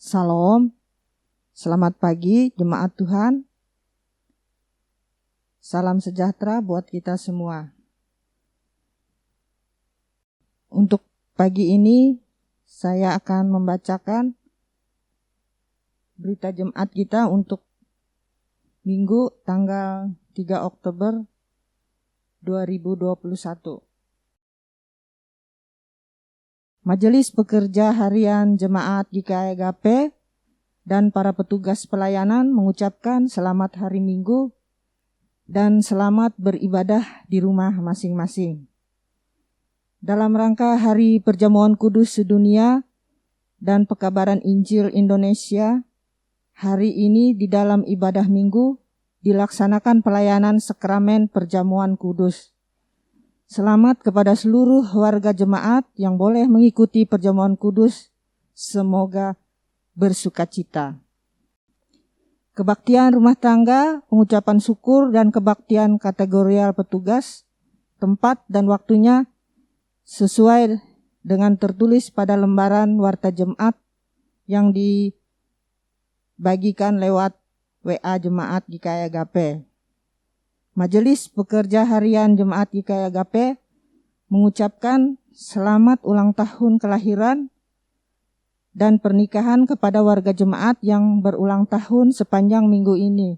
Salam, selamat pagi jemaat Tuhan. Salam sejahtera buat kita semua. Untuk pagi ini saya akan membacakan berita jemaat kita untuk Minggu tanggal 3 Oktober 2021. Majelis Pekerja Harian Jemaat GKI Agape dan para petugas pelayanan mengucapkan selamat hari Minggu dan selamat beribadah di rumah masing-masing. Dalam rangka Hari Perjamuan Kudus Sedunia dan Pekabaran Injil Indonesia, hari ini di dalam ibadah Minggu dilaksanakan pelayanan sakramen Perjamuan Kudus. Selamat kepada seluruh warga jemaat yang boleh mengikuti Perjamuan Kudus. Semoga bersukacita. Kebaktian rumah tangga, pengucapan syukur dan kebaktian kategorial petugas, tempat dan waktunya sesuai dengan tertulis pada lembaran warta jemaat yang dibagikan lewat WA Jemaat GKI Agape. Majelis Pekerja Harian Jemaat GKI Agape mengucapkan selamat ulang tahun kelahiran dan pernikahan kepada warga jemaat yang berulang tahun sepanjang minggu ini.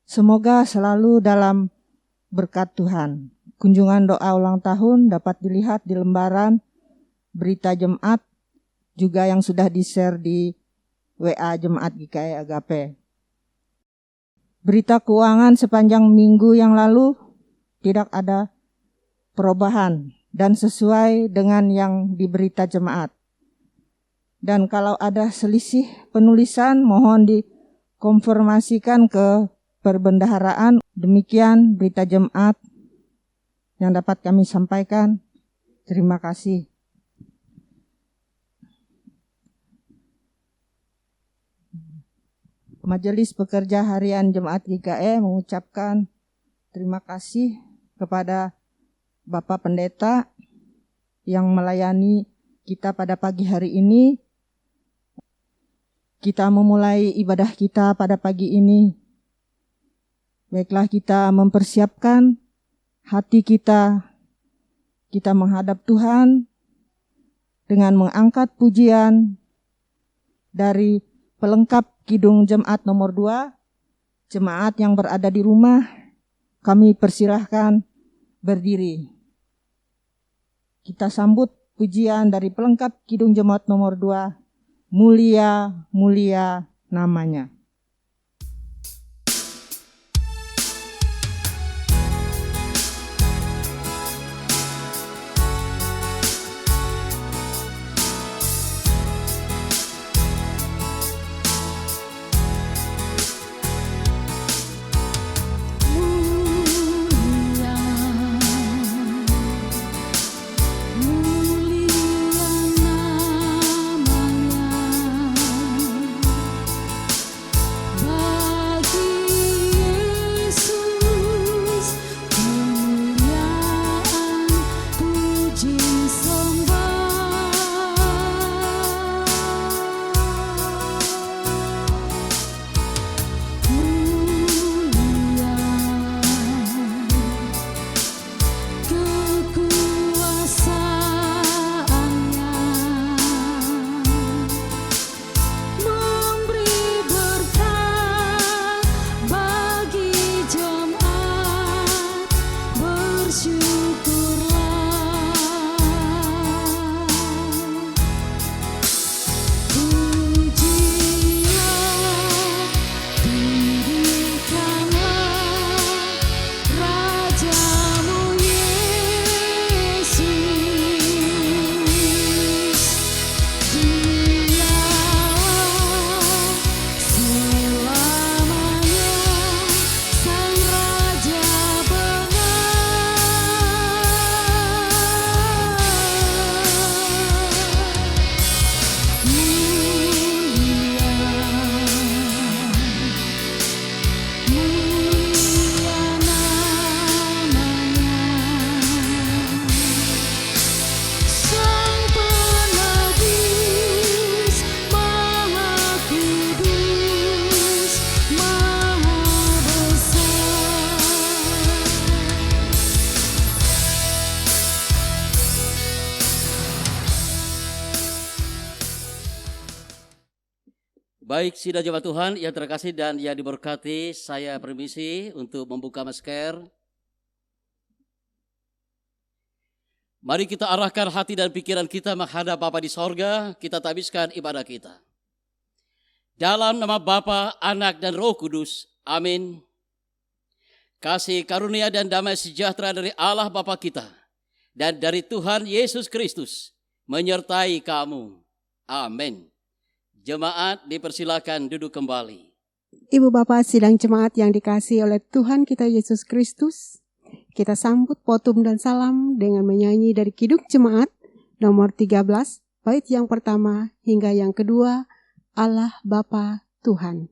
Semoga selalu dalam berkat Tuhan. Kunjungan doa ulang tahun dapat dilihat di lembaran berita jemaat juga yang sudah di-share di WA Jemaat GKI Agape. Berita keuangan sepanjang minggu yang lalu tidak ada perubahan dan sesuai dengan yang di berita jemaat. Dan kalau ada selisih penulisan mohon dikonfirmasikan ke perbendaharaan. Demikian berita jemaat yang dapat kami sampaikan. Terima kasih. Majelis Pekerja Harian Jemaat GKI mengucapkan terima kasih kepada Bapak Pendeta yang melayani kita pada pagi hari ini. Kita memulai ibadah kita pada pagi ini. Baiklah kita mempersiapkan hati kita menghadap Tuhan dengan mengangkat pujian dari pelengkap Kidung Jemaat nomor 2, jemaat yang berada di rumah, kami persilahkan berdiri. Kita sambut pujian dari pelengkap Kidung Jemaat nomor 2, Mulia, Mulia namanya. Baik, sidang jemaat Tuhan yang terkasih dan yang diberkati, saya permisi untuk membuka masker. Mari kita arahkan hati dan pikiran kita menghadap Bapa di sorga, kita tabiskan ibadah kita. Dalam nama Bapa, Anak, dan Roh Kudus, amin. Kasih karunia dan damai sejahtera dari Allah Bapa kita dan dari Tuhan Yesus Kristus menyertai kamu. Amin. Jemaat dipersilakan duduk kembali. Ibu Bapak sidang jemaat yang dikasihi oleh Tuhan kita Yesus Kristus, kita sambut potum dan salam dengan menyanyi dari Kidung Jemaat nomor 13, bait yang pertama hingga yang kedua, Allah Bapa Tuhan.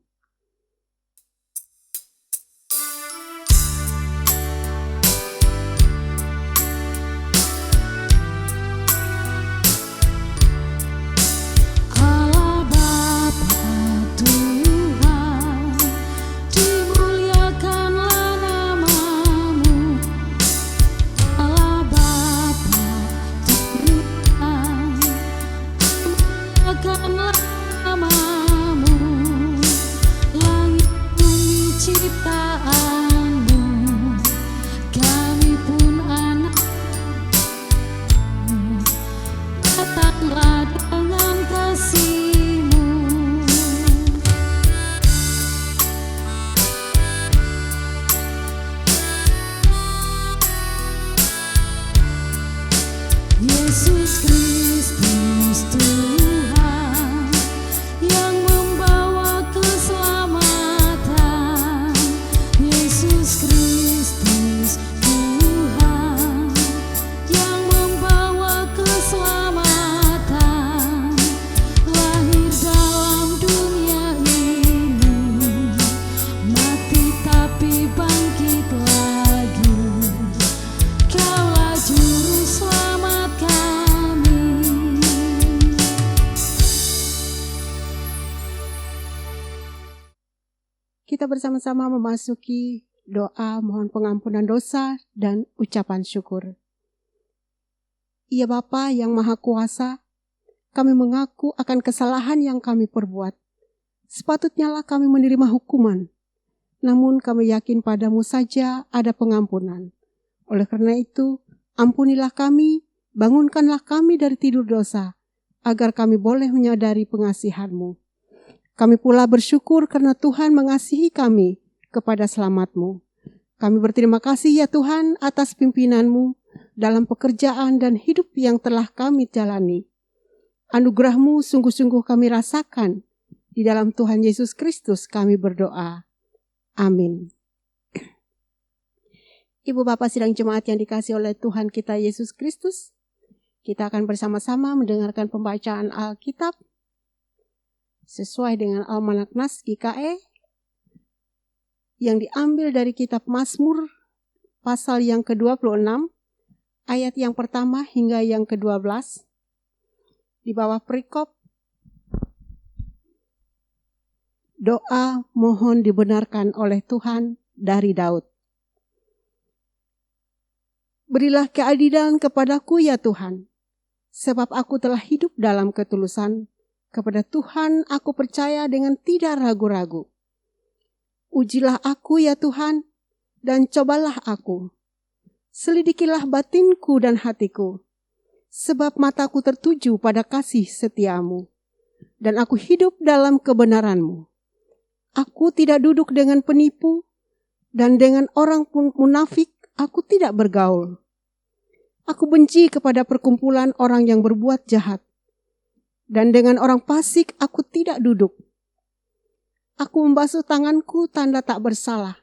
Kita bersama-sama memasuki doa mohon pengampunan dosa dan ucapan syukur. Ya Bapa yang Maha Kuasa, kami mengaku akan kesalahan yang kami perbuat. Sepatutnya lah kami menerima hukuman, namun kami yakin padamu saja ada pengampunan. Oleh karena itu, ampunilah kami, bangunkanlah kami dari tidur dosa, agar kami boleh menyadari pengasihan-Mu. Kami pula bersyukur karena Tuhan mengasihi kami kepada selamat-Mu. Kami berterima kasih ya Tuhan atas pimpinan-Mu dalam pekerjaan dan hidup yang telah kami jalani. Anugerah-Mu sungguh-sungguh kami rasakan. Di dalam Tuhan Yesus Kristus kami berdoa. Amin. Ibu Bapak sidang jemaat yang dikasihi oleh Tuhan kita Yesus Kristus, kita akan bersama-sama mendengarkan pembacaan Alkitab sesuai dengan Almanak Nas GKE yang diambil dari kitab Mazmur pasal yang ke-26 ayat yang pertama hingga yang ke-12 di bawah perikop doa mohon dibenarkan oleh Tuhan dari Daud. Berilah keadilan kepadaku ya Tuhan, sebab aku telah hidup dalam ketulusan. Kepada Tuhan aku percaya dengan tidak ragu-ragu. Ujilah aku ya Tuhan, dan cobalah aku. Selidikilah batinku dan hatiku, sebab mataku tertuju pada kasih setiamu, dan aku hidup dalam kebenaranmu. Aku tidak duduk dengan penipu, dan dengan orang pun munafik aku tidak bergaul. Aku benci kepada perkumpulan orang yang berbuat jahat, dan dengan orang fasik aku tidak duduk. Aku membasuh tanganku tanda tak bersalah,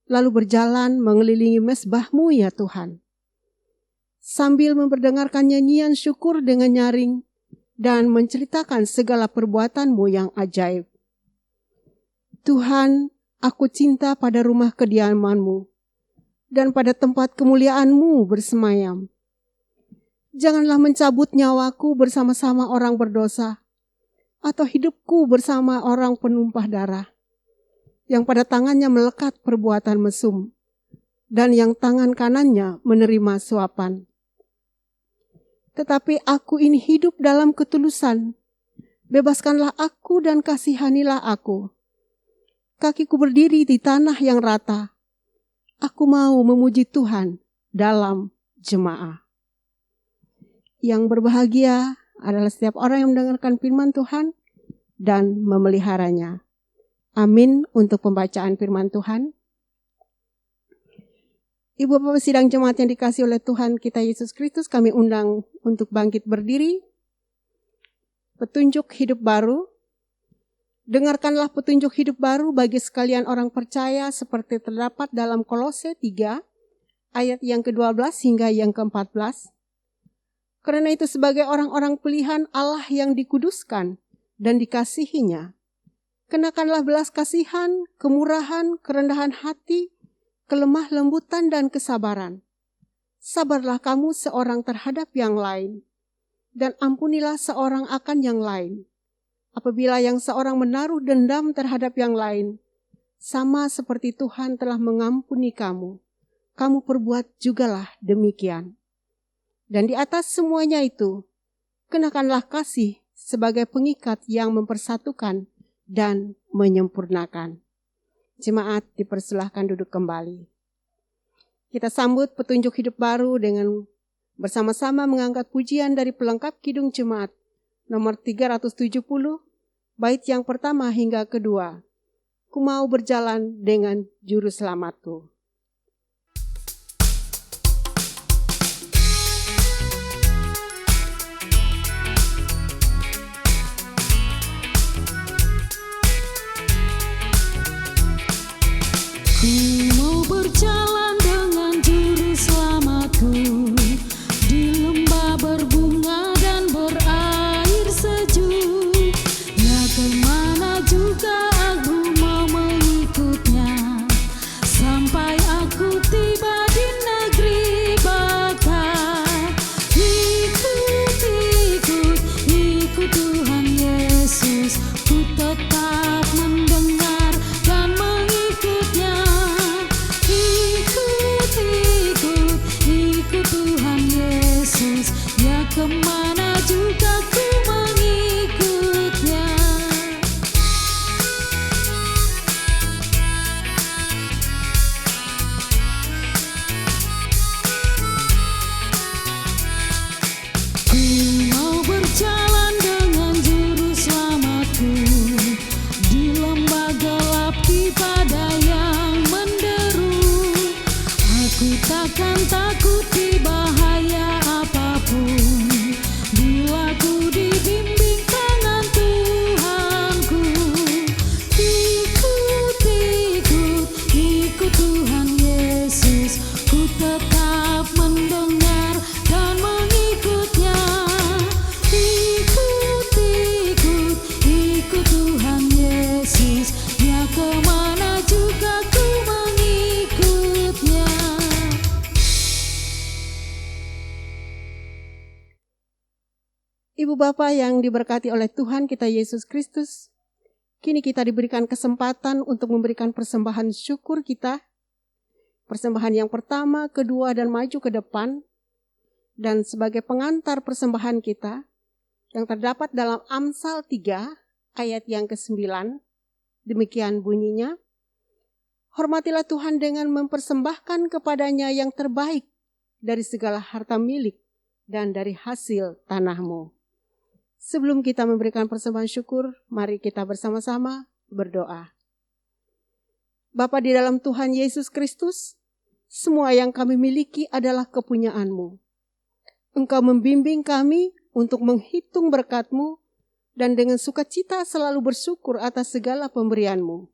lalu berjalan mengelilingi mezbah-Mu ya Tuhan, sambil memperdengarkan nyanyian syukur dengan nyaring dan menceritakan segala perbuatan-Mu yang ajaib. Tuhan, aku cinta pada rumah kediaman-Mu dan pada tempat kemuliaan-Mu bersemayam. Janganlah mencabut nyawaku bersama-sama orang berdosa, atau hidupku bersama orang penumpah darah, yang pada tangannya melekat perbuatan mesum, dan yang tangan kanannya menerima suapan. Tetapi aku ini hidup dalam ketulusan, Bebaskanlah aku dan kasihanilah aku. Kakiku berdiri di tanah yang rata. Aku mau memuji Tuhan dalam jemaah. Yang berbahagia adalah setiap orang yang mendengarkan firman Tuhan dan memeliharanya. Amin untuk pembacaan firman Tuhan. Ibu Bapak sidang jemaat yang dikasihi oleh Tuhan kita Yesus Kristus, kami undang untuk bangkit berdiri. Petunjuk hidup baru. Dengarkanlah petunjuk hidup baru bagi sekalian orang percaya seperti terdapat dalam Kolose 3 ayat yang ke-12 hingga yang ke-14. Karena itu sebagai orang-orang pilihan Allah yang dikuduskan dan dikasihinya, kenakanlah belas kasihan, kemurahan, kerendahan hati, kelemah lembutan dan kesabaran. Sabarlah kamu seorang terhadap yang lain, dan ampunilah seorang akan yang lain. Apabila yang seorang menaruh dendam terhadap yang lain, sama seperti Tuhan telah mengampuni kamu, kamu perbuat jugalah demikian. Dan di atas semuanya itu, kenakanlah kasih sebagai pengikat yang mempersatukan dan menyempurnakan. Jemaat dipersilahkan duduk kembali. Kita sambut petunjuk hidup baru dengan bersama-sama mengangkat pujian dari pelengkap Kidung Jemaat nomor 370, bait yang pertama hingga kedua. Ku mau berjalan dengan juru selamatku. Ku mau berjalan dengan juru selamatku di lembah berbunga dan berair sejuk. Ya kemana juga aku mau mengikutnya, sampai aku tiba di negeri bakar. Ikut Tuhan Yesus, ku tetap mendengar dan mengikutnya. Ikut Tuhan Yesus, ya kemana juga ku mengikutnya. Ku mau berjalan dengan juru selamatku di lembah gelap, di badai yang menderu. Aku takkan takut di bahaya apapun, bila ku dibimbing tangan Tuhanku. Ikut Tuhan Yesus, ku tetap mendengar dan mengikutnya. Ikut Tuhan Yesus, ya kemana juga ku mengikutnya. Ibu Bapa yang diberkati oleh Tuhan kita Yesus Kristus, kini kita diberikan kesempatan untuk memberikan persembahan syukur kita. Persembahan yang pertama, kedua, dan maju ke depan. Dan sebagai pengantar persembahan kita, yang terdapat dalam Amsal 3 ayat yang ke-9, demikian bunyinya, hormatilah Tuhan dengan mempersembahkan kepadanya yang terbaik dari segala harta milik dan dari hasil tanahmu. Sebelum kita memberikan persembahan syukur, mari kita bersama-sama berdoa. Bapa di dalam Tuhan Yesus Kristus, semua yang kami miliki adalah kepunyaan-Mu. Engkau membimbing kami untuk menghitung berkat-Mu dan dengan sukacita selalu bersyukur atas segala pemberian-Mu.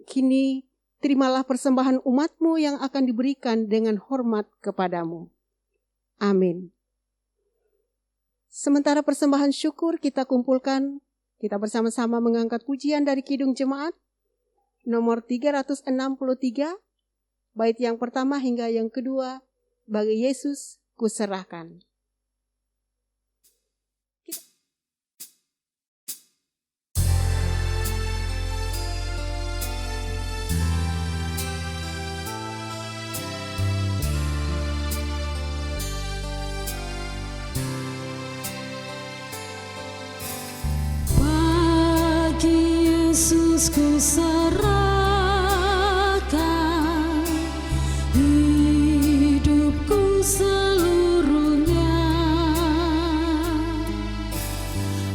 Kini terimalah persembahan umat-Mu yang akan diberikan dengan hormat kepadamu. Amin. Sementara persembahan syukur kita kumpulkan, kita bersama-sama mengangkat pujian dari Kidung Jemaat nomor 363, bait yang pertama hingga yang kedua, bagi Yesus kuserahkan. Yesus ku serahkan hidupku seluruhnya,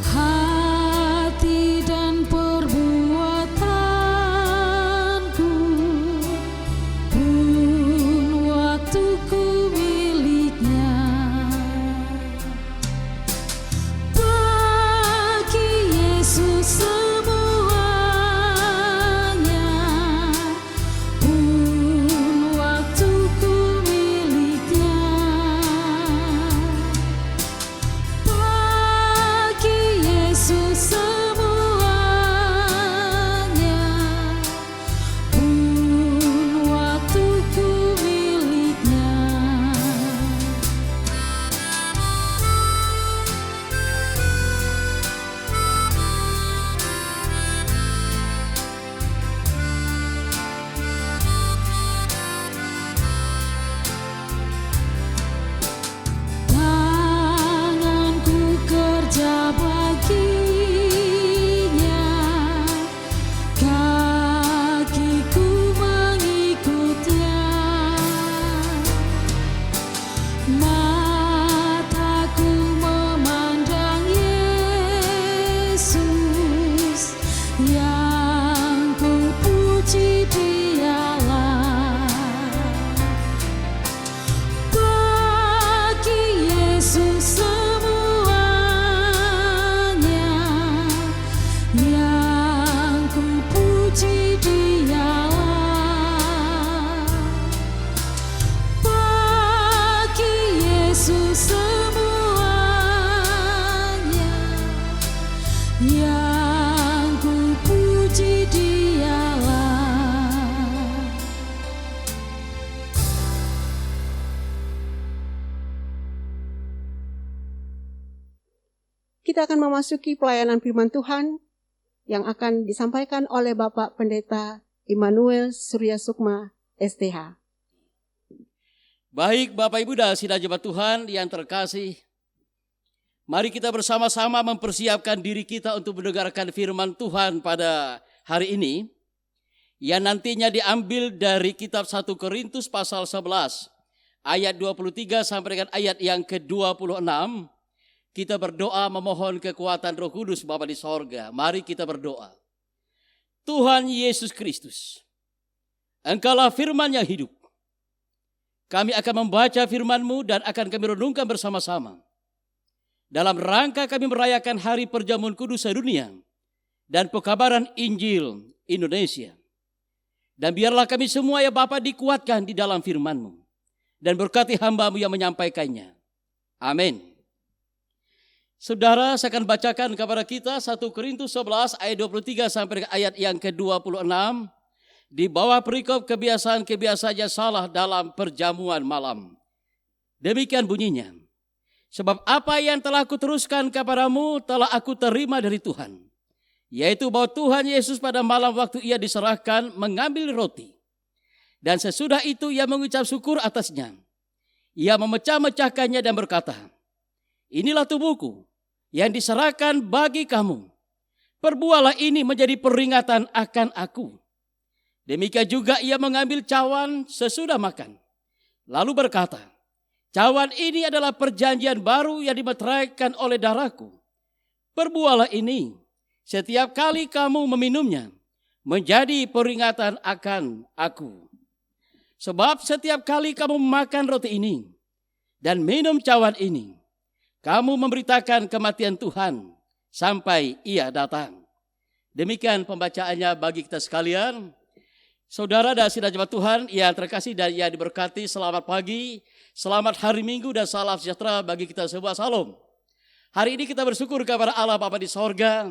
hati dan perbuatanku pun waktuku miliknya. Bagi Yesus semuanya pun waktuku miliknya. Bagi Yesus semuanya pun waktuku miliknya. Tanganku kerja baginya, kakiku mengikutnya, mataku memandang Yesus, yang ku puji Dialah. Bagi Yesus semuanya, yang ku puji Dialah. Bagi Yesus semuanya, yang ku puji Dialah. Kita akan memasuki pelayanan firman Tuhan yang akan disampaikan oleh Bapak Pendeta Immanuel Surya Sukma, STH. Baik Bapak Ibu dan sidang jemaat Tuhan yang terkasih, mari kita bersama-sama mempersiapkan diri kita untuk mendengarkan firman Tuhan pada hari ini, yang nantinya diambil dari kitab 1 Korintus pasal 11 ayat 23 sampai dengan ayat yang ke-26. Kita berdoa memohon kekuatan Roh Kudus Bapa di sorga. Mari kita berdoa. Tuhan Yesus Kristus, Engkaulah firman yang hidup. Kami akan membaca firman-Mu dan akan kami renungkan bersama-sama. Dalam rangka kami merayakan Hari Perjamuan Kudus sedunia dan pekabaran Injil Indonesia. Dan biarlah kami semua ya Bapa dikuatkan di dalam firman-Mu. Dan berkati hamba-Mu yang menyampaikannya. Amin. Saudara, saya akan bacakan kepada kita 1 Korintus 11 ayat 23 sampai ayat yang ke-26. Di bawah perikop kebiasaan-kebiasaan yang salah dalam perjamuan malam. Demikian bunyinya. Sebab apa yang telah aku teruskan kepadamu telah aku terima dari Tuhan. Yaitu bahwa Tuhan Yesus pada malam waktu ia diserahkan mengambil roti. Dan sesudah itu ia mengucap syukur atasnya. Ia memecah-mecahkannya dan berkata, inilah tubuhku yang diserahkan bagi kamu. Perbuatlah ini menjadi peringatan akan aku. Demikian juga ia mengambil cawan sesudah makan. Lalu berkata, cawan ini adalah perjanjian baru yang dimeteraikan oleh darahku. Perbuatlah ini setiap kali kamu meminumnya menjadi peringatan akan aku. Sebab setiap kali kamu makan roti ini dan minum cawan ini, kamu memberitakan kematian Tuhan sampai ia datang. Demikian pembacaannya bagi kita sekalian. Saudara dan sidang jemaat Tuhan yang terkasih dan yang diberkati, selamat pagi, selamat hari Minggu dan salam sejahtera bagi kita semua. Salam. Hari ini kita bersyukur kepada Allah Bapa di sorga,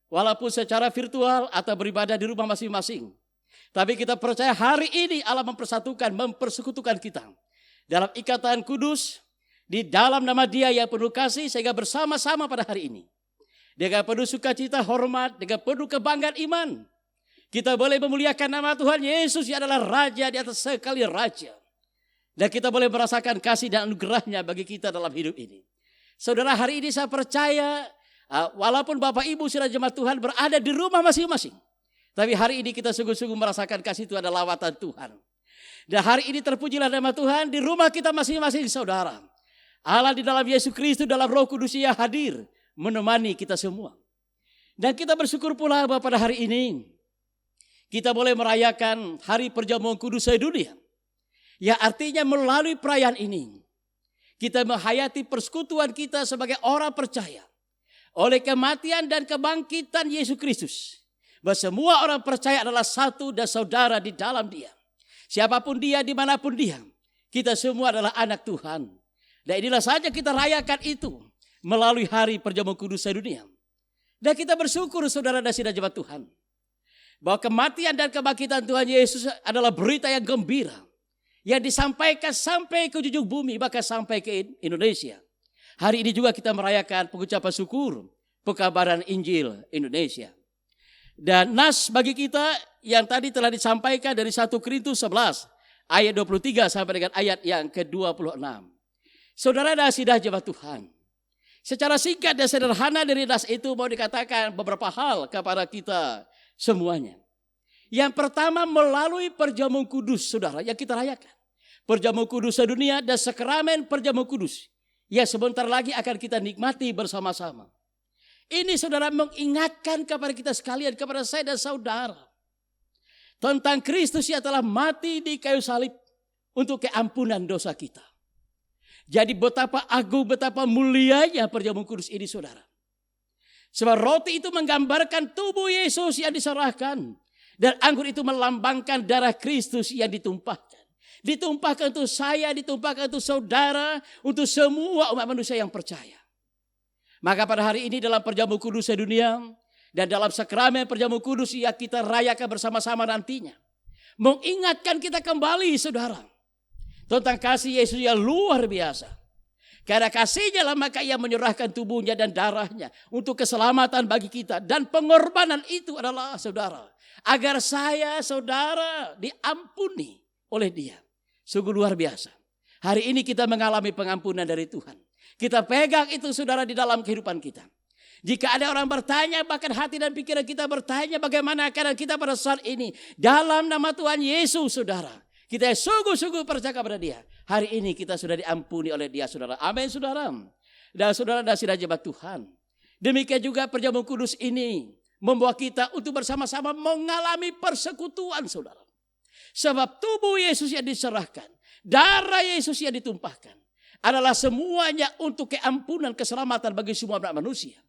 walaupun secara virtual atau beribadah di rumah masing-masing. Tapi kita percaya hari ini Allah mempersatukan, mempersekutukan kita dalam ikatan kudus, di dalam nama Dia yang penuh kasih, sehingga bersama-sama pada hari ini dengan penuh sukacita, hormat, dengan penuh kebanggaan iman, kita boleh memuliakan nama Tuhan Yesus yang adalah Raja di atas sekali Raja. Dan kita boleh merasakan kasih dan anugerahnya bagi kita dalam hidup ini. Saudara, hari ini saya percaya Walaupun Bapak Ibu saudara jemaat Tuhan berada di rumah masing-masing, tapi hari ini kita sungguh-sungguh merasakan kasih Tuhan dan lawatan Tuhan. Dan hari ini terpujilah nama Tuhan di rumah kita masing-masing saudara. Allah di dalam Yesus Kristus dalam Roh Kudus Ia hadir menemani kita semua. Dan kita bersyukur pula bahwa pada hari ini kita boleh merayakan Hari Perjamuan Kudus sedunia. Ya artinya melalui perayaan ini kita menghayati persekutuan kita sebagai orang percaya oleh kematian dan kebangkitan Yesus Kristus. Bahwa semua orang percaya adalah satu dan saudara di dalam Dia. Siapapun dia, dimanapun dia, kita semua adalah anak Tuhan. Dan inilah saja kita rayakan itu melalui Hari Perjamuan Kudus sedunia. Dan kita bersyukur saudara dan saudara jemaat Tuhan, bahwa kematian dan kebangkitan Tuhan Yesus adalah berita yang gembira, yang disampaikan sampai ke ujung bumi, bahkan sampai ke Indonesia. Hari ini juga kita merayakan pengucapan syukur pekabaran Injil Indonesia. Dan nas bagi kita yang tadi telah disampaikan dari 1 Korintus 11 ayat 23 sampai dengan ayat yang ke-26. Saudara dan saudara jemaat Tuhan, secara singkat dan sederhana dari nas itu mau dikatakan beberapa hal kepada kita semuanya. Yang pertama melalui perjamuan kudus saudara yang kita rayakan. Perjamuan kudus sedunia dan sakramen perjamuan kudus yang sebentar lagi akan kita nikmati bersama-sama. Ini saudara mengingatkan kepada kita sekalian, kepada saya dan saudara, tentang Kristus yang telah mati di kayu salib untuk keampunan dosa kita. Jadi betapa agung, betapa mulianya perjamuan kudus ini saudara. Sebab roti itu menggambarkan tubuh Yesus yang diserahkan. Dan anggur itu melambangkan darah Kristus yang ditumpahkan. Ditumpahkan untuk saya, ditumpahkan untuk saudara, untuk semua umat manusia yang percaya. Maka pada hari ini dalam perjamuan kudus sedunia dan dalam sakramen perjamuan kudus yang kita rayakan bersama-sama nantinya, mengingatkan kita kembali saudara tentang kasih Yesus yang luar biasa. Karena kasihnya lah maka Ia menyerahkan tubuhnya dan darahnya untuk keselamatan bagi kita. Dan pengorbanan itu adalah saudara, agar saya saudara diampuni oleh Dia. Sungguh luar biasa. Hari ini kita mengalami pengampunan dari Tuhan. Kita pegang itu saudara di dalam kehidupan kita. Jika ada orang bertanya, bahkan hati dan pikiran kita bertanya bagaimana keadaan kita pada saat ini. Dalam nama Tuhan Yesus saudara, kita sungguh-sungguh percaya kepada Dia. Hari ini kita sudah diampuni oleh Dia saudara. Amin saudara. Dan saudara dan saudara jemaat Tuhan. Demikian juga perjamuan kudus ini membawa kita untuk bersama-sama mengalami persekutuan saudara. Sebab tubuh Yesus yang diserahkan, darah Yesus yang ditumpahkan, adalah semuanya untuk keampunan keselamatan bagi semua anak manusia.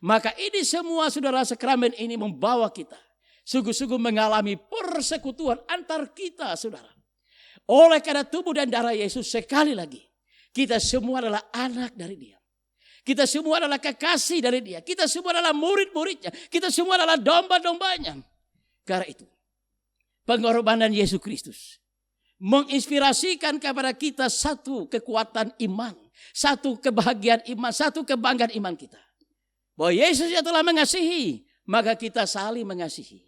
Maka ini semua saudara sakramen ini membawa kita sungguh-sungguh mengalami persekutuan antar kita saudara. Oleh karena tubuh dan darah Yesus sekali lagi kita semua adalah anak dari Dia. Kita semua adalah kekasih dari Dia. Kita semua adalah murid-muridnya. Kita semua adalah domba-dombanya. Karena itu pengorbanan Yesus Kristus menginspirasikan kepada kita satu kekuatan iman, satu kebahagiaan iman, satu kebanggaan iman kita. Bahwa Yesus yang telah mengasihi, maka kita saling mengasihi.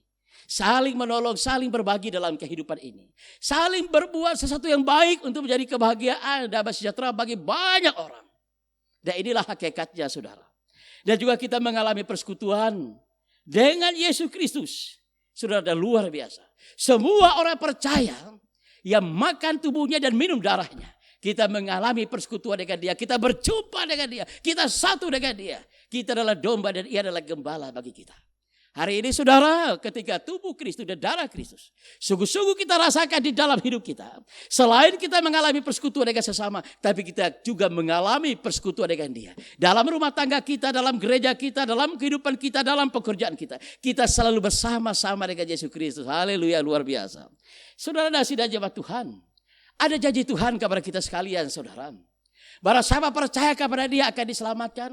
Saling menolong, saling berbagi dalam kehidupan ini. Saling berbuat sesuatu yang baik untuk menjadi kebahagiaan dan sejahtera bagi banyak orang. Dan inilah hakikatnya saudara. Dan juga kita mengalami persekutuan dengan Yesus Kristus. Saudara, dan luar biasa. Semua orang percaya yang makan tubuhnya dan minum darahnya, kita mengalami persekutuan dengan Dia. Kita berjumpa dengan Dia. Kita satu dengan Dia. Kita adalah domba dan Ia adalah gembala bagi kita. Hari ini saudara, ketika tubuh Kristus dan darah Kristus sungguh-sungguh kita rasakan di dalam hidup kita. Selain kita mengalami persekutuan dengan sesama, tapi kita juga mengalami persekutuan dengan Dia. Dalam rumah tangga kita, dalam gereja kita, dalam kehidupan kita, dalam pekerjaan kita. Kita selalu bersama-sama dengan Yesus Kristus. Haleluya, luar biasa. Saudara dan saudara jemaat Tuhan, ada janji Tuhan kepada kita sekalian saudara. Barang siapa percaya kepada Dia akan diselamatkan.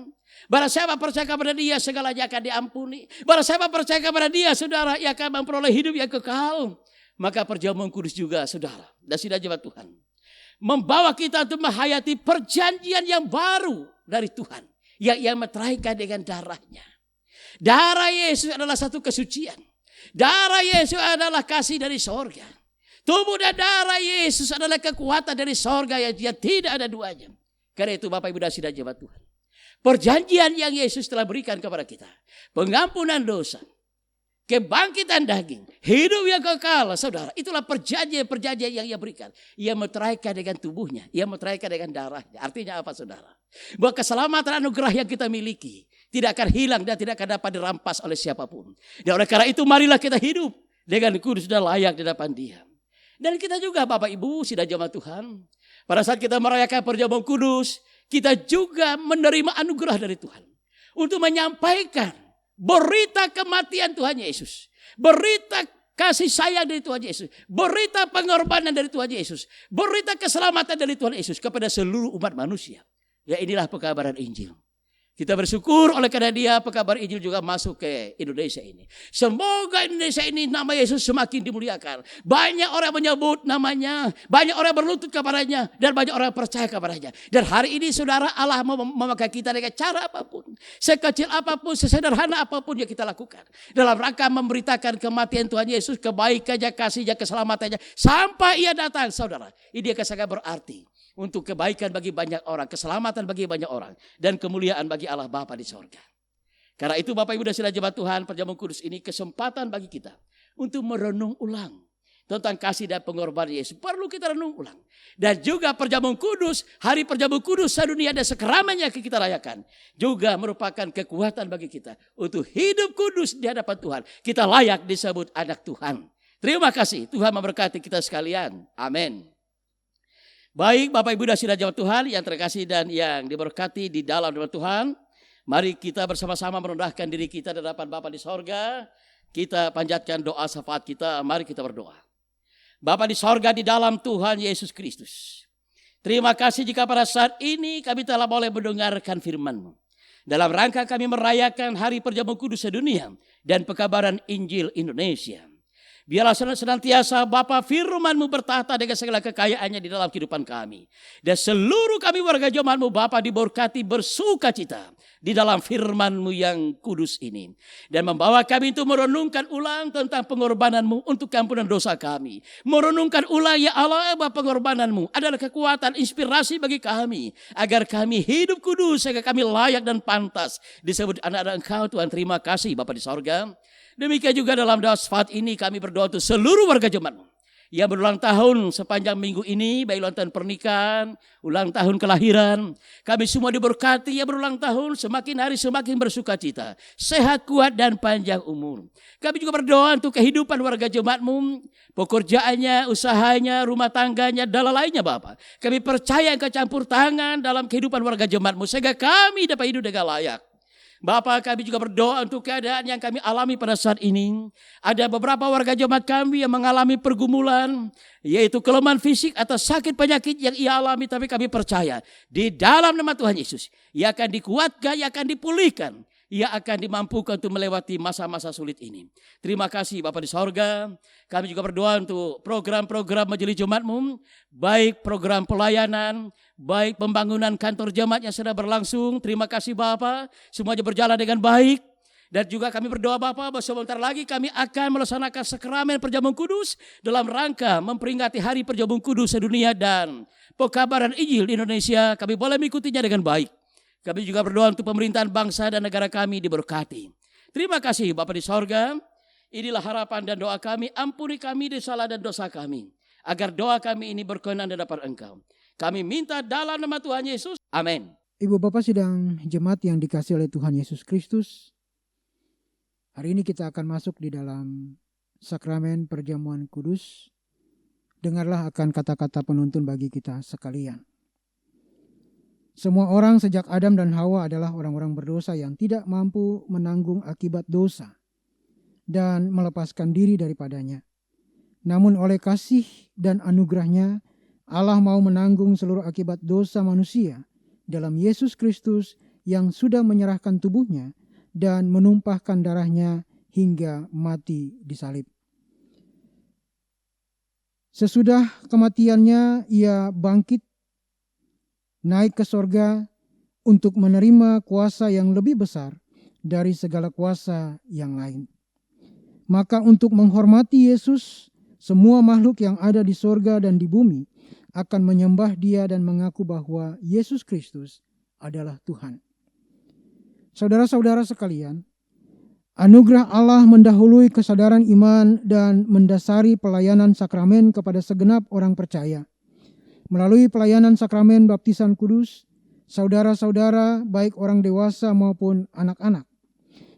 Barang siapa percaya kepada Dia segalanya akan diampuni. Barang siapa percaya kepada Dia saudara, ia akan memperoleh hidup yang kekal. Maka perjamuan kudus juga saudara dan saudara jemaat Tuhan membawa kita untuk menghayati perjanjian yang baru dari Tuhan yang Ia meteraikan dengan darahnya. Darah Yesus adalah satu kesucian. Darah Yesus adalah kasih dari sorga. Tubuh dan darah Yesus adalah kekuatan dari sorga yang tidak ada duanya. Karena itu Bapak Ibu dan saudara jemaat Tuhan, Perjanjian yang Yesus telah berikan kepada kita. Pengampunan dosa. Kebangkitan daging, hidup yang kekal, saudara. Itulah perjanjian yang ia berikan. Ia meteraikan dengan tubuhnya, ia meteraikan dengan darahnya. Artinya apa, saudara? Bahwa keselamatan anugerah yang kita miliki tidak akan hilang dan tidak akan dapat dirampas oleh siapapun. Dan oleh karena itu marilah kita hidup dengan kudus dan layak di depan Dia. Dan kita juga Bapak Ibu, sidang jemaat Tuhan, pada saat kita merayakan perjamuan kudus, kita juga menerima anugerah dari Tuhan untuk menyampaikan berita kematian Tuhan Yesus. Berita kasih sayang dari Tuhan Yesus. Berita pengorbanan dari Tuhan Yesus. Berita keselamatan dari Tuhan Yesus kepada seluruh umat manusia. Ya, inilah pekabaran Injil. Kita bersyukur oleh karena Dia pekabar Injil juga masuk ke Indonesia ini. Semoga Indonesia ini nama Yesus semakin dimuliakan. Banyak orang menyebut namanya. Banyak orang berlutut kepadanya. Dan banyak orang percaya kepadanya. Dan hari ini saudara, Allah memakai kita dengan cara apapun. Sekecil apapun, sesederhana apapun yang kita lakukan. Dalam rangka memberitakan kematian Tuhan Yesus, kebaikannya, kasihnya, keselamatannya. Sampai Ia datang saudara. Ini akan sangat berarti. Untuk kebaikan bagi banyak orang, keselamatan bagi banyak orang, dan kemuliaan bagi Allah Bapa di sorga. Karena itu Bapak Ibu dan saudara jemaat Tuhan, perjamuan kudus ini kesempatan bagi kita untuk merenung ulang tentang kasih dan pengorbanan Yesus. Perlu kita renung ulang. Dan juga perjamuan kudus, hari perjamuan kudus sedunia dan sekeramanya kita rayakan. Juga merupakan kekuatan bagi kita untuk hidup kudus di hadapan Tuhan. Kita layak disebut anak Tuhan. Terima kasih, Tuhan memberkati kita sekalian. Amin. Baik Bapak Ibu dan saudara jemaat Tuhan yang terkasih dan yang diberkati di dalam nama Tuhan. Mari kita bersama-sama merendahkan diri kita di hadapan Bapa di sorga. Kita panjatkan doa syafaat kita. Mari kita berdoa. Bapa di sorga di dalam Tuhan Yesus Kristus. Terima kasih jika pada saat ini kami telah boleh mendengarkan firman-Mu. Dalam rangka kami merayakan hari perjamuan kudus sedunia dan pekabaran Injil Indonesia. Biarlah senantiasa Bapa firman-Mu bertahta dengan segala kekayaannya di dalam kehidupan kami. Dan seluruh kami warga jemaat-Mu Bapa diberkati bersuka cita di dalam firman-Mu yang kudus ini. Dan membawa kami untuk merenungkan ulang tentang pengorbanan-Mu untuk ampunan dosa kami. Merenungkan ulang ya Allah bahwa pengorbanan-Mu adalah kekuatan inspirasi bagi kami. Agar kami hidup kudus sehingga kami layak dan pantas disebut anak-anak Engkau Tuhan. Terima kasih Bapa di sorga. Demikian juga dalam doa syafaat ini kami berdoa untuk seluruh warga jemaat yang berulang tahun sepanjang minggu ini, baik ulang tahun pernikahan, ulang tahun kelahiran. Kami semua diberkati ya berulang tahun, semakin hari semakin bersuka cita, sehat, kuat dan panjang umur. Kami juga berdoa untuk kehidupan warga jemaat-Mu, pekerjaannya, usahanya, rumah tangganya, dan lainnya Bapak. Kami percaya Engkau campur tangan dalam kehidupan warga jemaat-Mu sehingga kami dapat hidup dengan layak. Bapak, kami juga berdoa untuk keadaan yang kami alami pada saat ini. Ada beberapa warga jemaat kami yang mengalami pergumulan, yaitu kelemahan fisik atau sakit penyakit yang ia alami. Tapi kami percaya di dalam nama Tuhan Yesus, ia akan dikuatkan, ia akan dipulihkan. Ia akan dimampukan untuk melewati masa-masa sulit ini. Terima kasih Bapak di sorga. Kami juga berdoa untuk program-program majelis jemaat-Mu, baik program pelayanan, baik pembangunan kantor jemaat yang sedang berlangsung. Terima kasih Bapak, semuanya berjalan dengan baik. Dan juga kami berdoa Bapak bahwa sebentar lagi kami akan melaksanakan sakramen perjamuan kudus dalam rangka memperingati hari perjamuan kudus sedunia dan pekabaran Injil di Indonesia. Kami boleh mengikutinya dengan baik. Kami juga berdoa untuk pemerintahan bangsa dan negara kami diberkati. Terima kasih Bapa di sorga. Inilah harapan dan doa kami. Ampuni kami dosa dan dosa kami. Agar doa kami ini berkenan di hadapan Engkau. Kami minta dalam nama Tuhan Yesus. Amin. Ibu Bapak sidang jemaat yang dikasihi oleh Tuhan Yesus Kristus. Hari ini kita akan masuk di dalam sakramen perjamuan kudus. Dengarlah akan kata-kata penuntun bagi kita sekalian. Semua orang sejak Adam dan Hawa adalah orang-orang berdosa yang tidak mampu menanggung akibat dosa dan melepaskan diri daripadanya. Namun oleh kasih dan anugerahnya, Allah mau menanggung seluruh akibat dosa manusia dalam Yesus Kristus yang sudah menyerahkan tubuhnya dan menumpahkan darahnya hingga mati di salib. Sesudah kematiannya, ia bangkit naik ke sorga untuk menerima kuasa yang lebih besar dari segala kuasa yang lain. Maka untuk menghormati Yesus, semua makhluk yang ada di sorga dan di bumi akan menyembah Dia dan mengaku bahwa Yesus Kristus adalah Tuhan. Saudara-saudara sekalian, anugerah Allah mendahului kesadaran iman dan mendasari pelayanan sakramen kepada segenap orang percaya. Melalui pelayanan sakramen baptisan kudus, saudara-saudara baik orang dewasa maupun anak-anak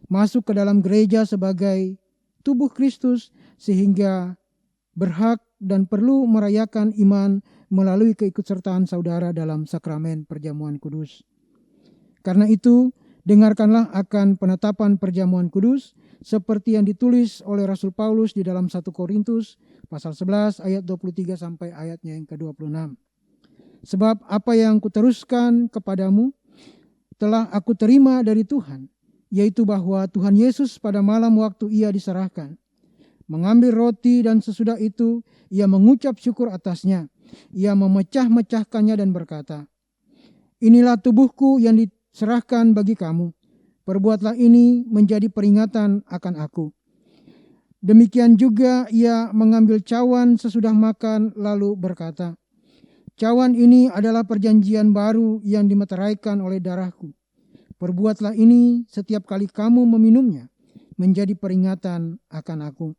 masuk ke dalam gereja sebagai tubuh Kristus sehingga berhak dan perlu merayakan iman melalui keikutsertaan saudara dalam sakramen perjamuan kudus. Karena itu, dengarkanlah akan penetapan perjamuan kudus seperti yang ditulis oleh Rasul Paulus di dalam 1 Korintus pasal 11 ayat 23 sampai ayatnya yang ke-26. Sebab apa yang kuteruskan kepadamu telah aku terima dari Tuhan, yaitu bahwa Tuhan Yesus pada malam waktu ia diserahkan, mengambil roti dan sesudah itu ia mengucap syukur atasnya. Ia memecah-mecahkannya dan berkata, "Inilah tubuhku yang diserahkan bagi kamu. Perbuatlah ini menjadi peringatan akan aku." Demikian juga ia mengambil cawan sesudah makan lalu berkata, "Cawan ini adalah perjanjian baru yang dimeteraikan oleh darahku. Perbuatlah ini setiap kali kamu meminumnya menjadi peringatan akan aku.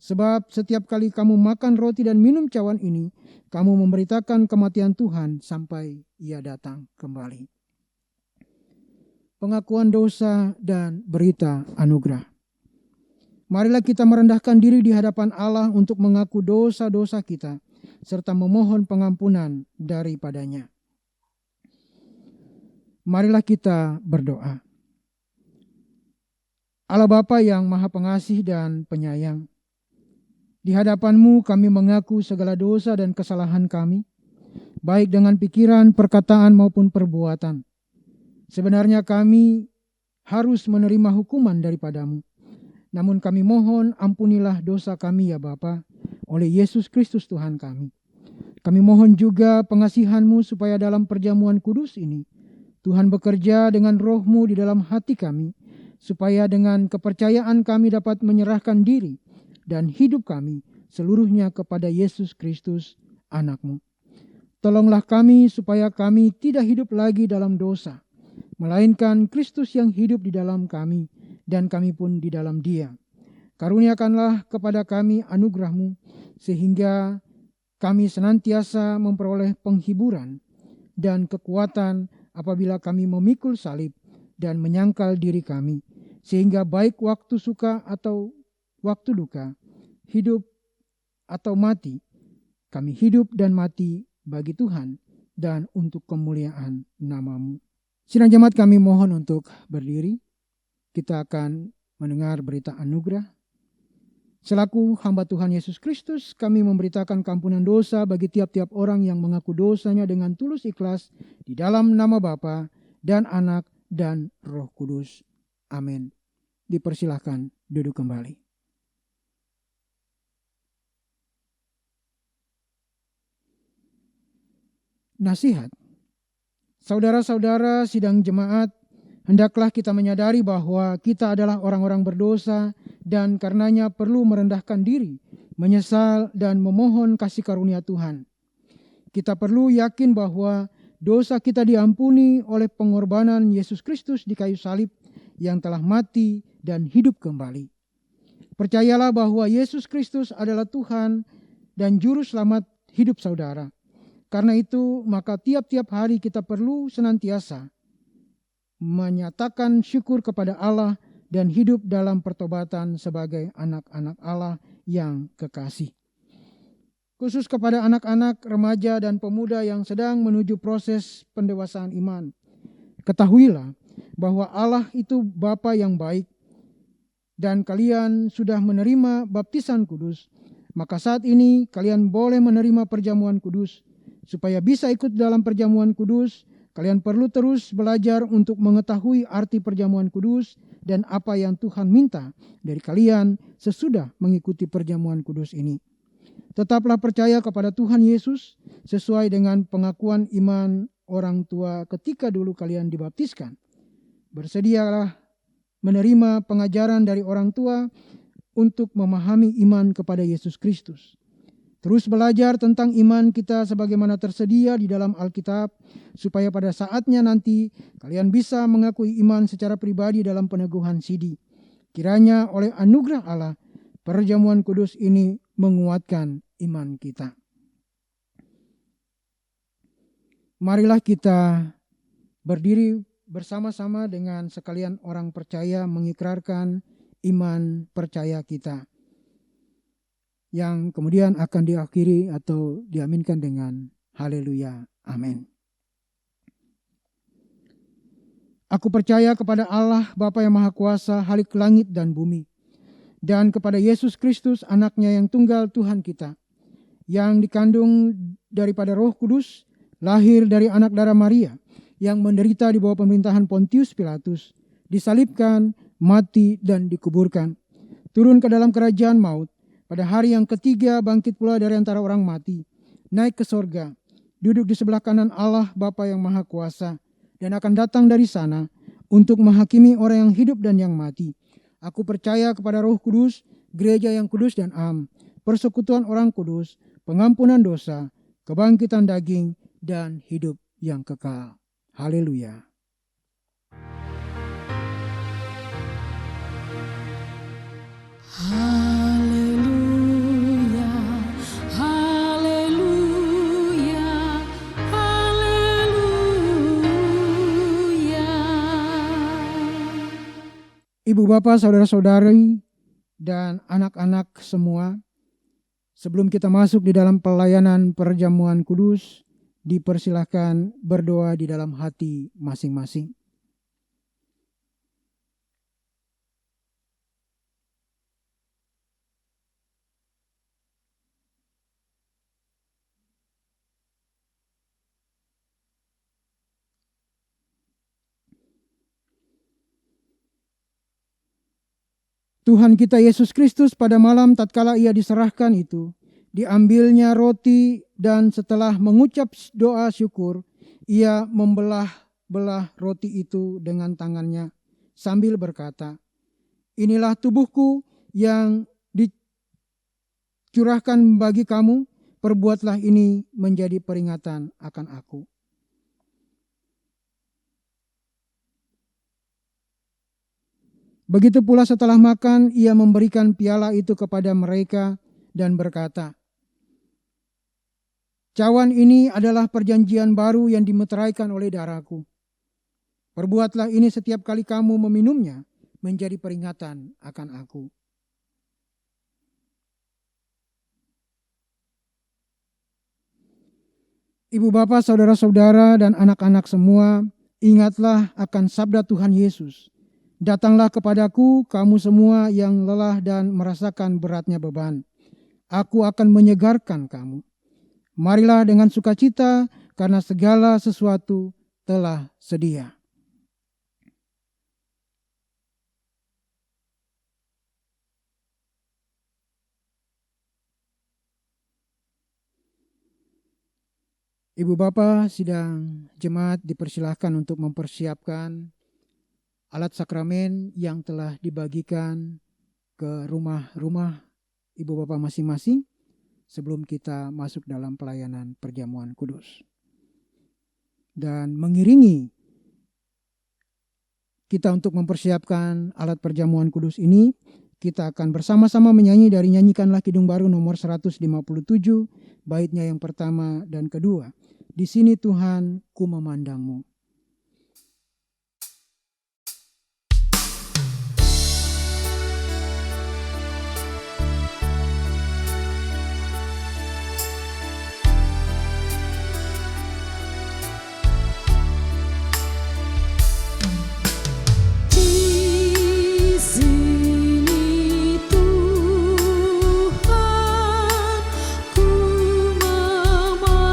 Sebab setiap kali kamu makan roti dan minum cawan ini, kamu memberitakan kematian Tuhan sampai ia datang kembali." Pengakuan dosa dan berita anugerah. Marilah kita merendahkan diri di hadapan Allah untuk mengaku dosa-dosa kita, serta memohon pengampunan daripadanya. Marilah kita berdoa. Allah Bapa yang Maha Pengasih dan Penyayang, di hadapan-Mu kami mengaku segala dosa dan kesalahan kami, baik dengan pikiran, perkataan maupun perbuatan. Sebenarnya kami harus menerima hukuman daripada-Mu. Namun kami mohon ampunilah dosa kami ya Bapa, oleh Yesus Kristus Tuhan kami. Kami mohon juga pengasihan-Mu supaya dalam perjamuan kudus ini, Tuhan bekerja dengan Roh-Mu di dalam hati kami, supaya dengan kepercayaan kami dapat menyerahkan diri dan hidup kami seluruhnya kepada Yesus Kristus, Anak-Mu. Tolonglah kami supaya kami tidak hidup lagi dalam dosa, melainkan Kristus yang hidup di dalam kami, dan kami pun di dalam Dia. Karuniakanlah kepada kami anugerah-Mu, sehingga kami senantiasa memperoleh penghiburan dan kekuatan apabila kami memikul salib dan menyangkal diri kami, sehingga baik waktu suka atau waktu duka, hidup atau mati, kami hidup dan mati bagi Tuhan dan untuk kemuliaan nama-Mu. Sidang jemaat kami mohon untuk berdiri. Kita akan mendengar berita anugerah. Selaku hamba Tuhan Yesus Kristus, kami memberitakan keampunan dosa bagi tiap-tiap orang yang mengaku dosanya dengan tulus ikhlas di dalam nama Bapa dan Anak dan Roh Kudus. Amin. Dipersilahkan duduk kembali. Nasihat. Saudara-saudara sidang jemaat, hendaklah kita menyadari bahwa kita adalah orang-orang berdosa dan karenanya perlu merendahkan diri, menyesal dan memohon kasih karunia Tuhan. Kita perlu yakin bahwa dosa kita diampuni oleh pengorbanan Yesus Kristus di kayu salib yang telah mati dan hidup kembali. Percayalah bahwa Yesus Kristus adalah Tuhan dan Juru Selamat hidup saudara. Karena itu, maka tiap-tiap hari kita perlu senantiasa menyatakan syukur kepada Allah dan hidup dalam pertobatan sebagai anak-anak Allah yang kekasih. Khusus kepada anak-anak, remaja, dan pemuda yang sedang menuju proses pendewasaan iman. Ketahuilah bahwa Allah itu Bapa yang baik dan kalian sudah menerima baptisan kudus. Maka saat ini kalian boleh menerima perjamuan kudus. Supaya bisa ikut dalam perjamuan kudus, kalian perlu terus belajar untuk mengetahui arti perjamuan kudus dan apa yang Tuhan minta dari kalian sesudah mengikuti perjamuan kudus ini. Tetaplah percaya kepada Tuhan Yesus sesuai dengan pengakuan iman orang tua ketika dulu kalian dibaptiskan. Bersedialah menerima pengajaran dari orang tua untuk memahami iman kepada Yesus Kristus. Terus belajar tentang iman kita sebagaimana tersedia di dalam Alkitab, supaya pada saatnya nanti kalian bisa mengakui iman secara pribadi dalam peneguhan sidi. Kiranya oleh anugerah Allah, perjamuan kudus ini menguatkan iman kita. Marilah kita berdiri bersama-sama dengan sekalian orang percaya mengikrarkan iman percaya kita, yang kemudian akan diakhiri atau diaminkan dengan haleluya, amin. Aku percaya kepada Allah Bapa yang Maha Kuasa, Khalik langit dan bumi, dan kepada Yesus Kristus anaknya yang tunggal Tuhan kita, yang dikandung daripada Roh Kudus, lahir dari anak darah Maria, yang menderita di bawah pemerintahan Pontius Pilatus, disalibkan, mati dan dikuburkan, turun ke dalam kerajaan maut, pada hari yang ketiga bangkit pula dari antara orang mati, naik ke sorga, duduk di sebelah kanan Allah Bapa yang Maha Kuasa, dan akan datang dari sana untuk menghakimi orang yang hidup dan yang mati. Aku percaya kepada Roh Kudus, gereja yang kudus dan am, persekutuan orang kudus, pengampunan dosa, kebangkitan daging, dan hidup yang kekal. Haleluya. Haleluya, haleluya, haleluya. Ibu bapak, saudara-saudari, dan anak-anak semua, sebelum kita masuk di dalam pelayanan perjamuan kudus, dipersilahkan berdoa di dalam hati masing-masing. Tuhan kita Yesus Kristus pada malam tatkala ia diserahkan itu, diambilnya roti dan setelah mengucap doa syukur, ia membelah-belah roti itu dengan tangannya sambil berkata, "Inilah tubuhku yang dicurahkan bagi kamu, perbuatlah ini menjadi peringatan akan aku." Begitu pula setelah makan, ia memberikan piala itu kepada mereka dan berkata, "Cawan ini adalah perjanjian baru yang dimeteraikan oleh darahku. Perbuatlah ini setiap kali kamu meminumnya menjadi peringatan akan aku." Ibu bapak, saudara-saudara, dan anak-anak semua, ingatlah akan sabda Tuhan Yesus. "Datanglah kepadaku kamu semua yang lelah dan merasakan beratnya beban. Aku akan menyegarkan kamu. Marilah dengan sukacita karena segala sesuatu telah sedia." Ibu bapak, sidang jemaat dipersilahkan untuk mempersiapkan alat sakramen yang telah dibagikan ke rumah-rumah ibu bapak masing-masing sebelum kita masuk dalam pelayanan perjamuan kudus. Dan mengiringi kita untuk mempersiapkan alat perjamuan kudus ini, kita akan bersama-sama menyanyi dari Nyanyikanlah Kidung Baru nomor 157, baitnya yang pertama dan kedua. "Di sini Tuhan ku memandangmu." Ku memandangmu.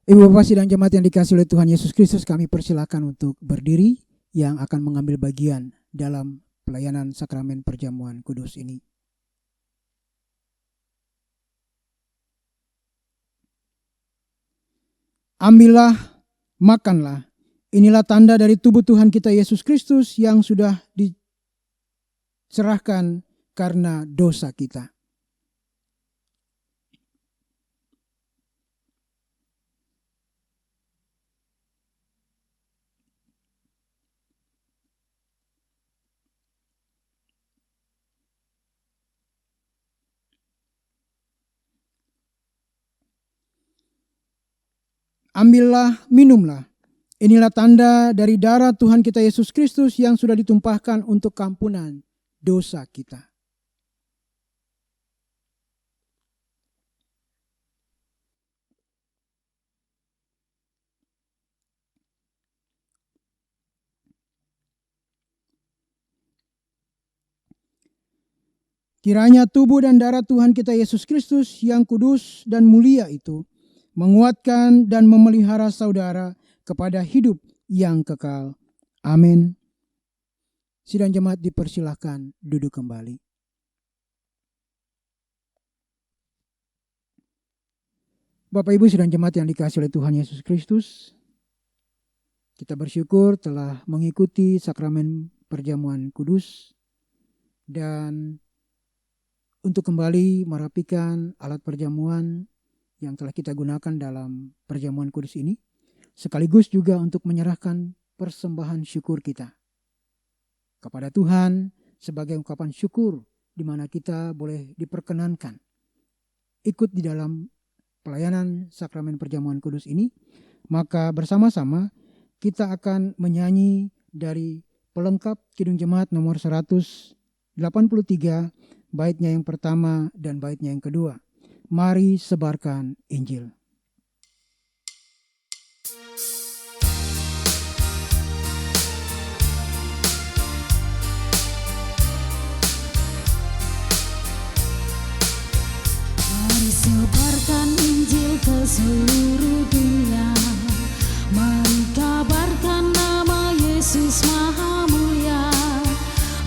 Ibu Bapak sidang jemaat yang dikasihi oleh Tuhan Yesus Kristus, kami persilakan untuk berdiri yang akan mengambil bagian dalam pelayanan sakramen perjamuan kudus ini. Ambillah, makanlah. Inilah tanda dari tubuh Tuhan kita Yesus Kristus yang sudah diserahkan karena dosa kita. Ambillah, minumlah. Inilah tanda dari darah Tuhan kita Yesus Kristus yang sudah ditumpahkan untuk kampunan dosa kita. Kiranya tubuh dan darah Tuhan kita Yesus Kristus yang kudus dan mulia itu menguatkan dan memelihara saudara kepada hidup yang kekal. Amin. Sidang jemaat dipersilahkan duduk kembali. Bapak Ibu sidang jemaat yang dikasihi oleh Tuhan Yesus Kristus, kita bersyukur telah mengikuti sakramen perjamuan kudus dan untuk kembali merapikan alat perjamuan yang telah kita gunakan dalam perjamuan kudus ini, sekaligus juga untuk menyerahkan persembahan syukur kita kepada Tuhan sebagai ungkapan syukur di mana kita boleh diperkenankan ikut di dalam pelayanan sakramen perjamuan kudus ini. Maka bersama-sama kita akan menyanyi dari pelengkap Kidung Jemaat nomor 183, baitnya yang pertama dan baitnya yang kedua. Mari sebarkan Injil. Mari sebarkan Injil ke seluruh dunia. Mari kabarkan nama Yesus Maha Mulia.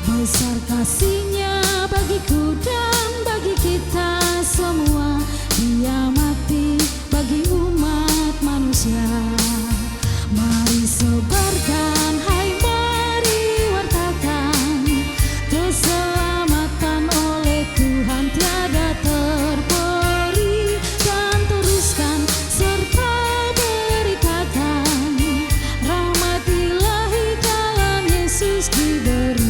Besar kasih-Nya bagiku dan bagi kita semua. Dia mati bagi umat manusia. Mari sebarkan, hai mari wartakan, keselamatan oleh Tuhan tiada terperi. Dan teruskan serta beritakan, rahmat ilahi dalam Yesus diberi.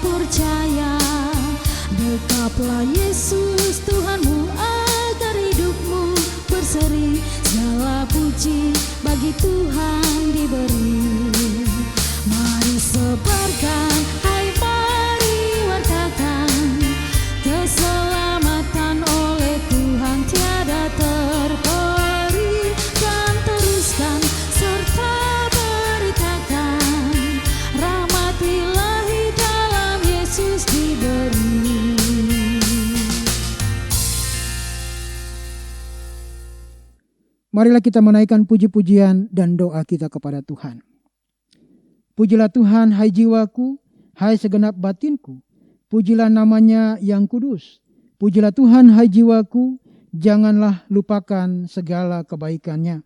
Percaya, dekaplah Yesus Tuhanmu agar hidupmu berseri. Segala puji bagi Tuhan diberi. Mari sebarkan, hai mari wartakan, keselamatan oleh Tuhan tiada terperi. Dan teruskan serta beritakan, rahmat ilahi dalam Yesus diberi. Marilah kita menaikkan puji-pujian dan doa kita kepada Tuhan. Pujilah Tuhan, hai jiwaku, hai segenap batinku. Pujilah namanya yang kudus. Pujilah Tuhan, hai jiwaku, janganlah lupakan segala kebaikannya.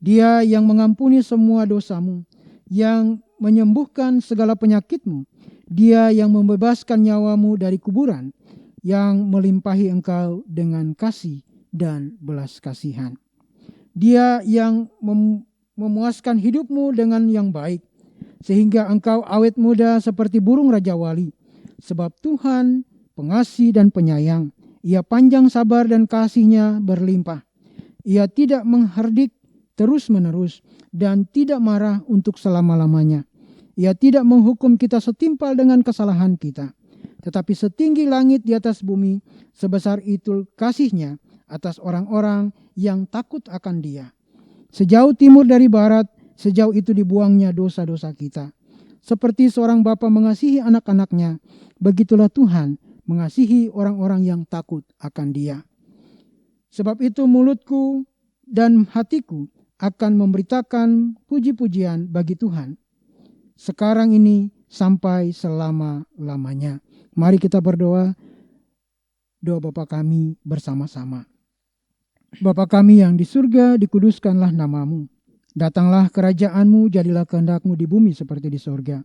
Dia yang mengampuni semua dosamu, yang menyembuhkan segala penyakitmu. Dia yang membebaskan nyawamu dari kuburan, yang melimpahi engkau dengan kasih dan belas kasihan. Dia yang memuaskan hidupmu dengan yang baik, sehingga engkau awet muda seperti burung Raja Wali. Sebab Tuhan pengasih dan penyayang, Ia panjang sabar dan kasih-Nya berlimpah. Ia tidak mengherdik terus-menerus dan tidak marah untuk selama-lamanya. Ia tidak menghukum kita setimpal dengan kesalahan kita, Tetapi setinggi langit di atas bumi, sebesar itu kasih-Nya atas orang-orang yang takut akan Dia. Sejauh timur dari barat, sejauh itu dibuangnya dosa-dosa kita. Seperti seorang bapa mengasihi anak-anaknya, begitulah Tuhan mengasihi orang-orang yang takut akan Dia. Sebab itu mulutku dan hatiku akan memberitakan puji-pujian bagi Tuhan, sekarang ini sampai selama-lamanya. Mari kita berdoa, doa Bapa kami bersama-sama. Bapa kami yang di surga, dikuduskanlah namamu. Datanglah kerajaan-Mu, jadilah kehendak-Mu di bumi seperti di surga.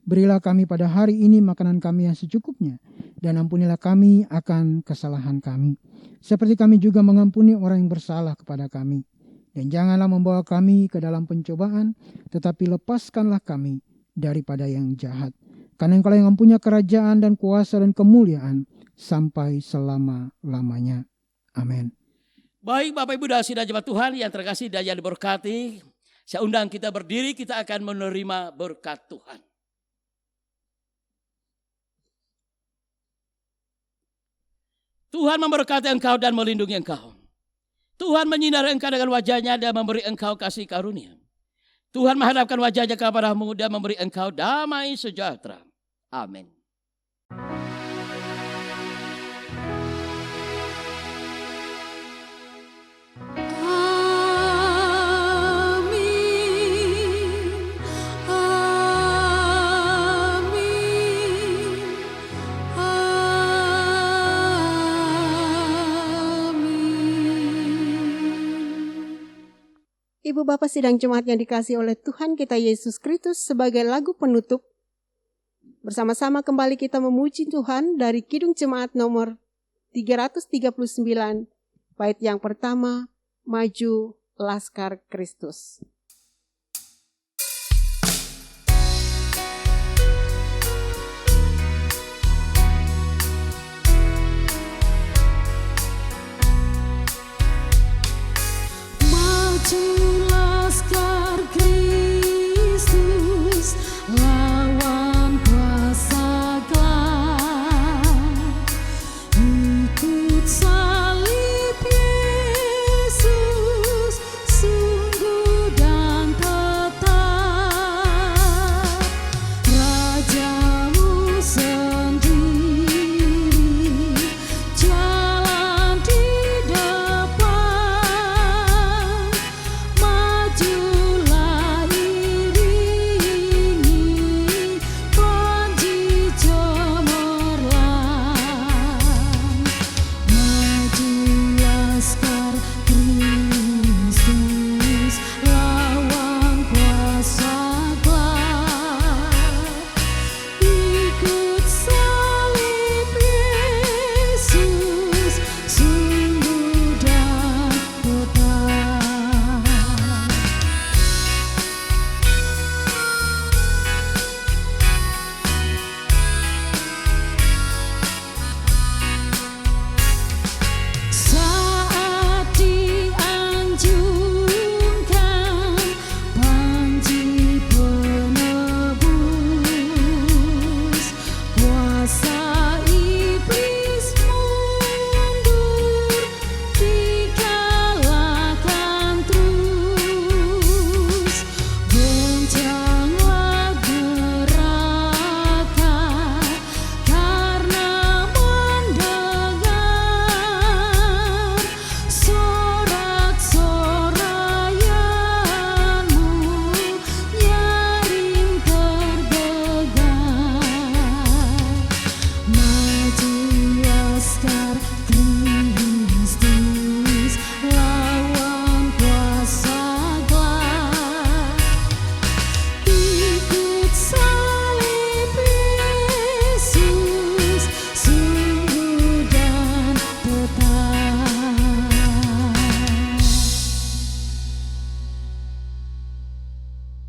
Berilah kami pada hari ini makanan kami yang secukupnya, dan ampunilah kami akan kesalahan kami, seperti kami juga mengampuni orang yang bersalah kepada kami. Dan janganlah membawa kami ke dalam pencobaan, tetapi lepaskanlah kami daripada yang jahat. Karena Engkau yang mempunyai kerajaan dan kuasa dan kemuliaan sampai selama-lamanya. Amin. Baik Bapak Ibu dan Saudara jemaat Tuhan yang terkasih dan yang diberkati, saya undang kita berdiri, kita akan menerima berkat Tuhan. Tuhan memberkati engkau dan melindungi engkau. Tuhan menyinari engkau dengan wajah-Nya dan memberi engkau kasih karunia. Tuhan menghadapkan wajah-Nya kepadamu dan memberi engkau damai sejahtera. Amin. Ibu Bapak sidang jemaat yang dikasihi oleh Tuhan kita Yesus Kristus, sebagai lagu penutup, bersama-sama kembali kita memuji Tuhan dari Kidung Jemaat nomor 339, bait yang pertama, Maju Laskar Kristus.